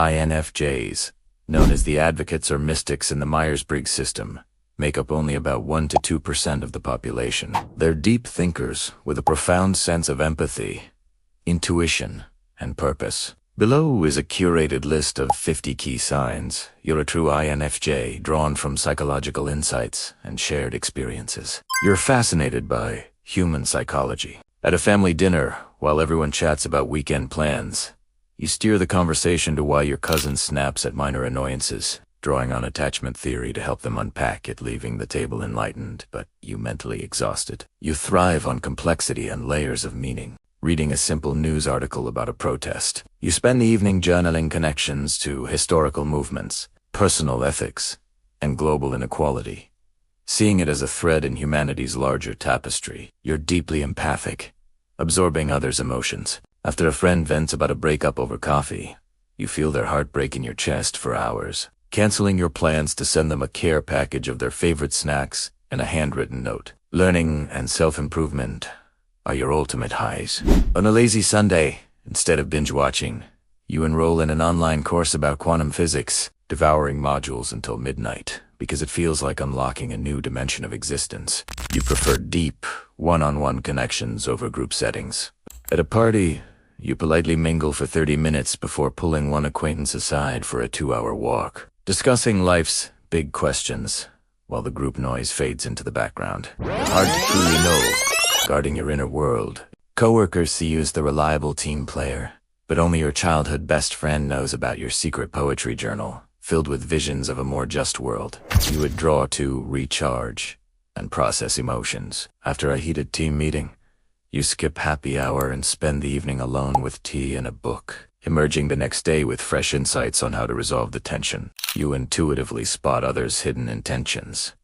INFJs, known as the advocates or mystics in the Myers-Briggs system, make up only about 1 to 2% of the population. They're deep thinkers with a profound sense of empathy, intuition, and purpose. Below is a curated list of 50 key signs. You're a true INFJ, drawn from psychological insights and shared experiences. You're fascinated by human psychology. At a family dinner, while everyone chats about weekend plans, you steer the conversation to why your cousin snaps at minor annoyances, drawing on attachment theory to help them unpack it, leaving the table enlightened, but you mentally exhausted. You thrive on complexity and layers of meaning, reading a simple news article about a protest. You spend the evening journaling connections to historical movements, personal ethics, and global inequality, seeing it as a thread in humanity's larger tapestry. You're deeply empathic, absorbing others' emotions. After a friend vents about a breakup over coffee, you feel their heart break in your chest for hours, canceling your plans to send them a care package of their favorite snacks and a handwritten note. Learning and self-improvement are your ultimate highs. On a lazy Sunday, instead of binge-watching, you enroll in an online course about quantum physics, devouring modules until midnight, because it feels like unlocking a new dimension of existence. You prefer deep, one-on-one connections over group settings. At a party, you politely mingle for 30 minutes before pulling one acquaintance aside for a 2-hour walk, discussing life's big questions, while the group noise fades into the background. Hard to truly know, guarding your inner world. Coworkers see you as the reliable team player, but only your childhood best friend knows about your secret poetry journal, filled with visions of a more just world. You would draw to recharge and process emotions. After a heated team meeting, you skip happy hour and spend the evening alone with tea and a book, emerging the next day with fresh insights on how to resolve the tension. You intuitively spot others' hidden intentions.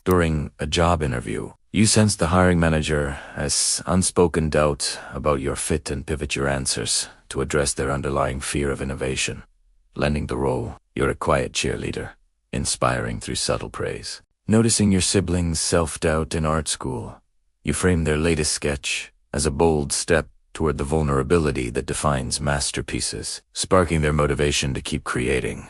During a job interview, you sense the hiring manager has unspoken doubt about your fit and pivot your answers to address their underlying fear of innovation. Lending the role, you're a quiet cheerleader, inspiring through subtle praise. Noticing your siblings' self-doubt in art school, you frame their latest sketch as a bold step toward the vulnerability that defines masterpieces, sparking their motivation to keep creating.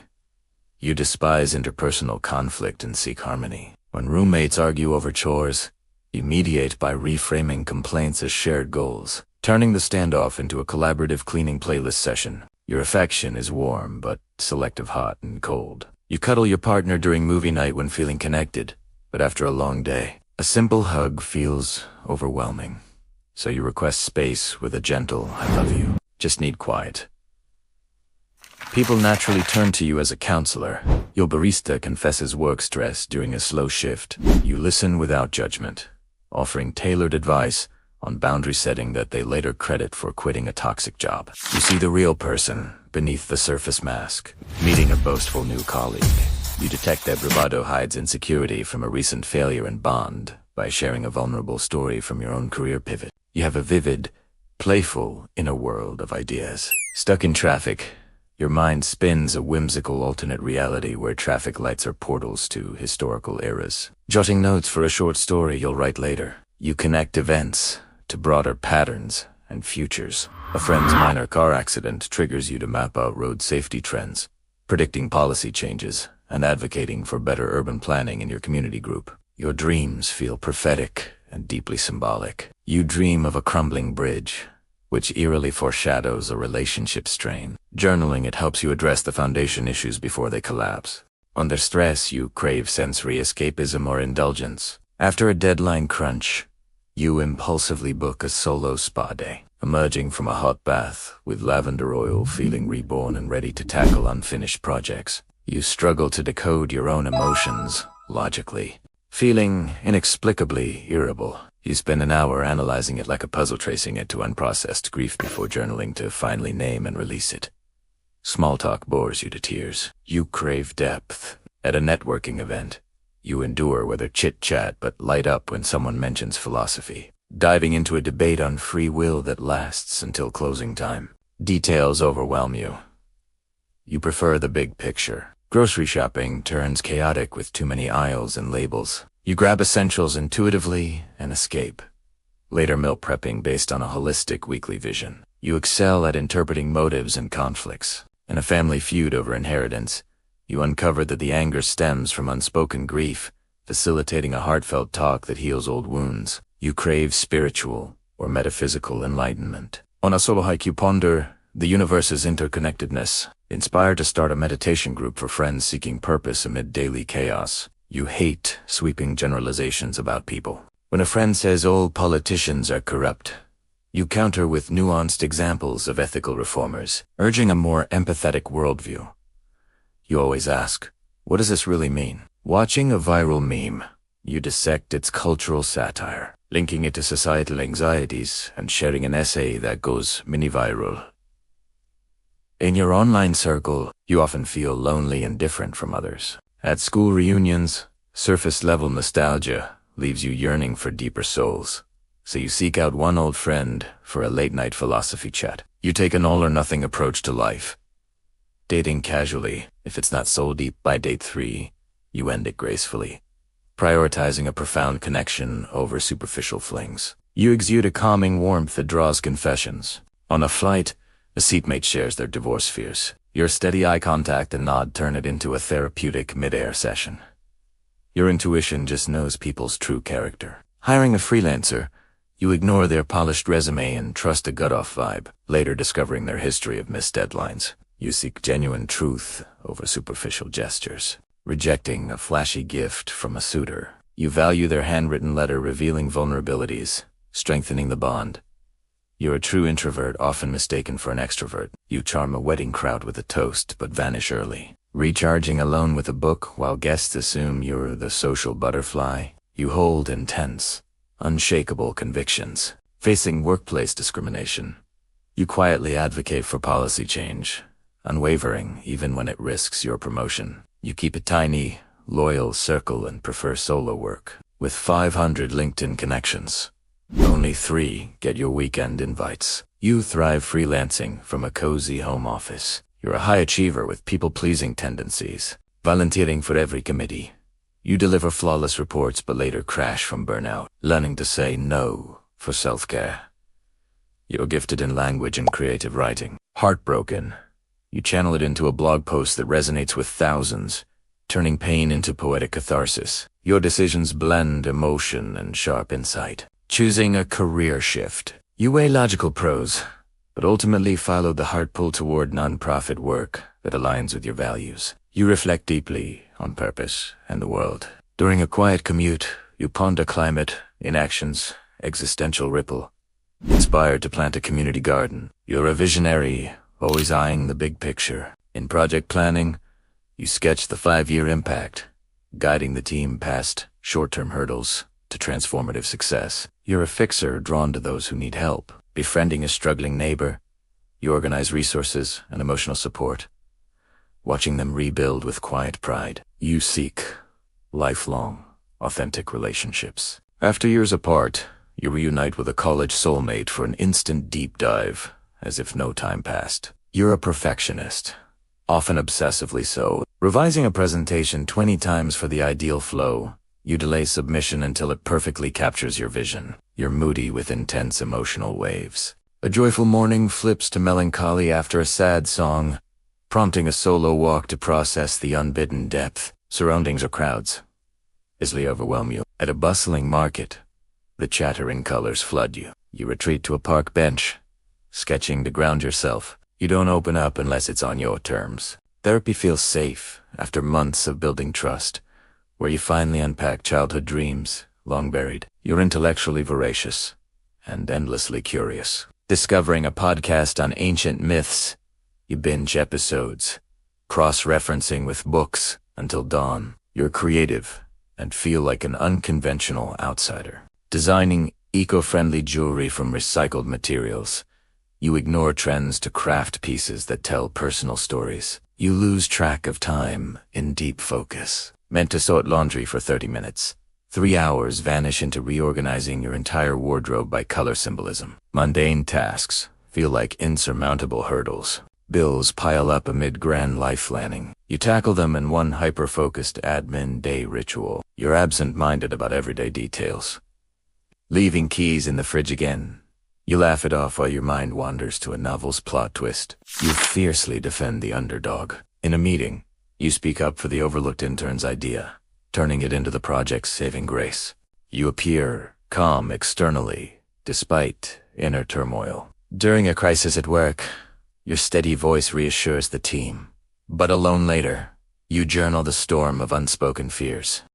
You despise interpersonal conflict and seek harmony. When roommates argue over chores, you mediate by reframing complaints as shared goals, turning the standoff into a collaborative cleaning playlist session. Your affection is warm but selective hot and cold. You cuddle your partner during movie night when feeling connected, but after a long day, a simple hug feels overwhelming. So you request space with a gentle, "I love you, just need quiet." People naturally turn to you as a counselor. Your barista confesses work stress during a slow shift. You listen without judgment, offering tailored advice on boundary setting that they later credit for quitting a toxic job. You see the real person beneath the surface mask, meeting a boastful new colleague. You detect that bravado hides insecurity from a recent failure and bond by sharing a vulnerable story from your own career pivot. You have a vivid, playful inner world of ideas. Stuck in traffic, your mind spins a whimsical alternate reality where traffic lights are portals to historical eras. Jotting notes for a short story you'll write later. You connect events to broader patterns and futures. A friend's minor car accident triggers you to map out road safety trends, predicting policy changes, and advocating for better urban planning in your community group. Your dreams feel prophetic and deeply symbolic. You dream of a crumbling bridge, which eerily foreshadows a relationship strain. Journaling, it helps you address the foundation issues before they collapse. Under stress, you crave sensory escapism or indulgence. After a deadline crunch, you impulsively book a solo spa day, emerging from a hot bath with lavender oil, feeling reborn and ready to tackle unfinished projects. You struggle to decode your own emotions logically. Feeling inexplicably irritable, you spend an hour analyzing it like a puzzle, tracing it to unprocessed grief before journaling to finally name and release it. Small talk bores you to tears. You crave depth. At a networking event, you endure whether chit-chat but light up when someone mentions philosophy, diving into a debate on free will that lasts until closing time. Details overwhelm you. You prefer the big picture. Grocery shopping turns chaotic with too many aisles and labels. You grab essentials intuitively and escape, later meal prepping based on a holistic weekly vision. You excel at interpreting motives and conflicts. In a family feud over inheritance, you uncover that the anger stems from unspoken grief, facilitating a heartfelt talk that heals old wounds. You crave spiritual or metaphysical enlightenment. On a solo hike, you ponder the universe's interconnectedness, inspired to start a meditation group for friends seeking purpose amid daily chaos. You hate sweeping generalizations about people. When a friend says all politicians are corrupt, you counter with nuanced examples of ethical reformers, urging a more empathetic worldview. You always ask, what does this really mean? Watching a viral meme, you dissect its cultural satire, linking it to societal anxieties and sharing an essay that goes mini-viral. In your online circle, you often feel lonely and different from others. At school reunions, surface-level nostalgia leaves you yearning for deeper souls. So you seek out one old friend for a late-night philosophy chat. You take an all-or-nothing approach to life. Dating casually, if it's not soul deep by date 3, you end it gracefully, prioritizing a profound connection over superficial flings. You exude a calming warmth that draws confessions. On a flight, a seatmate shares their divorce fears. Your steady eye contact and nod turn it into a therapeutic mid-air session. Your intuition just knows people's true character. Hiring a freelancer, you ignore their polished resume and trust a gut-off vibe, later discovering their history of missed deadlines. You seek genuine truth over superficial gestures, rejecting a flashy gift from a suitor. You value their handwritten letter revealing vulnerabilities, strengthening the bond. You're a true introvert, often mistaken for an extrovert. You charm a wedding crowd with a toast, but vanish early. Recharging alone with a book while guests assume you're the social butterfly. You hold intense, unshakable convictions. Facing workplace discrimination, you quietly advocate for policy change, unwavering even when it risks your promotion. You keep a tiny, loyal circle and prefer solo work. With 500 LinkedIn connections, only 3 get your weekend invites. You thrive freelancing from a cozy home office. You're a high achiever with people-pleasing tendencies, volunteering for every committee. You deliver flawless reports but later crash from burnout, learning to say no for self-care. You're gifted in language and creative writing. Heartbroken, you channel it into a blog post that resonates with thousands, turning pain into poetic catharsis. Your decisions blend emotion and sharp insight. Choosing a career shift, you weigh logical pros, but ultimately follow the heart pull toward nonprofit work that aligns with your values. You reflect deeply on purpose and the world. During a quiet commute, you ponder climate, inactions, existential ripple. Inspired to plant a community garden, you're a visionary, always eyeing the big picture. In project planning, you sketch the 5-year impact, guiding the team past short-term hurdles to transformative success. You're a fixer drawn to those who need help. Befriending a struggling neighbor, you organize resources and emotional support, watching them rebuild with quiet pride. You seek lifelong, authentic relationships. After years apart, you reunite with a college soulmate for an instant deep dive, as if no time passed. You're a perfectionist, often obsessively so, revising a presentation 20 times for the ideal flow. You delay submission until it perfectly captures your vision. You're moody with intense emotional waves. A joyful morning flips to melancholy after a sad song, prompting a solo walk to process the unbidden depth. Surroundings or crowds easily overwhelm you. At a bustling market, the chattering colors flood you. You retreat to a park bench, sketching to ground yourself. You don't open up unless it's on your terms. Therapy feels safe after months of building trust, where you finally unpack childhood dreams, long buried. You're intellectually voracious and endlessly curious. Discovering a podcast on ancient myths, you binge episodes, cross-referencing with books until dawn. You're creative and feel like an unconventional outsider. Designing eco-friendly jewelry from recycled materials, you ignore trends to craft pieces that tell personal stories. You lose track of time in deep focus. Meant to sort laundry for 30 minutes. 3 hours vanish into reorganizing your entire wardrobe by color symbolism. Mundane tasks feel like insurmountable hurdles. Bills pile up amid grand life planning. You tackle them in one hyper-focused admin day ritual. You're absent-minded about everyday details, leaving keys in the fridge again You laugh it off while your mind wanders to a novel's plot twist. You fiercely defend the underdog. In a meeting, you speak up for the overlooked intern's idea, turning it into the project's saving grace. You appear calm externally, despite inner turmoil. During a crisis at work, your steady voice reassures the team. But alone later, you journal the storm of unspoken fears.